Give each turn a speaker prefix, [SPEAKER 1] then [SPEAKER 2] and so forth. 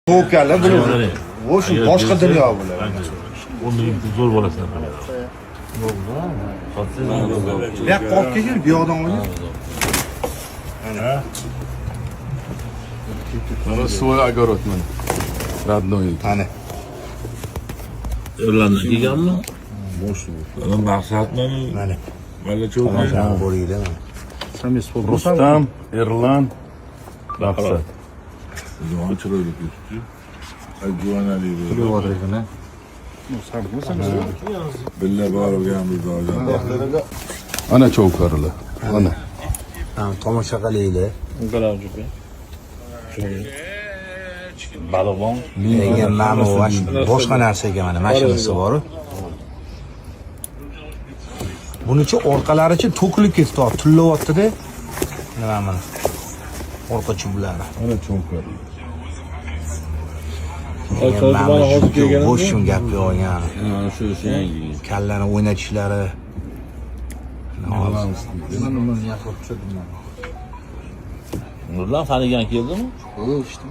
[SPEAKER 1] Sovuqkanlar bular. O shu boshqa dunyo bular.
[SPEAKER 2] Uni zo'r bo'lasizlar.
[SPEAKER 1] Bu yoqqa olib kelgan, bu yoqdan olgan.
[SPEAKER 3] Mana свой огород mana. Родной.
[SPEAKER 1] Mana.
[SPEAKER 2] Irlandan kelganmi? Mana maqsadmi?
[SPEAKER 1] Mana.
[SPEAKER 2] Malla cho'qi.
[SPEAKER 1] Mana bo'ringlar.
[SPEAKER 3] Rustam, Erlan, Maqsad.
[SPEAKER 2] Juvon chiroyli ko'ribdi. Ay juvonali bo'ldi. Billa borganmiz hozir.
[SPEAKER 3] Ana cho'qarlar. Ana.
[SPEAKER 1] Tomosha qilaylik.
[SPEAKER 2] Balog'on.
[SPEAKER 1] Menga mana boshqa narsaga mana mashinasi bor. Bunichi orqalarichi to'kilib ketdi, tullayapti-da. Nima mana? Orqa chublari.
[SPEAKER 3] Ana cho'qarlar.
[SPEAKER 1] Mana hozir kelgan. Bo'shun gap yo'q, yana.
[SPEAKER 2] Shu yangi.
[SPEAKER 1] Kallani o'ynatishlari.
[SPEAKER 2] Nurlan tanigan keldimi?
[SPEAKER 1] İşte.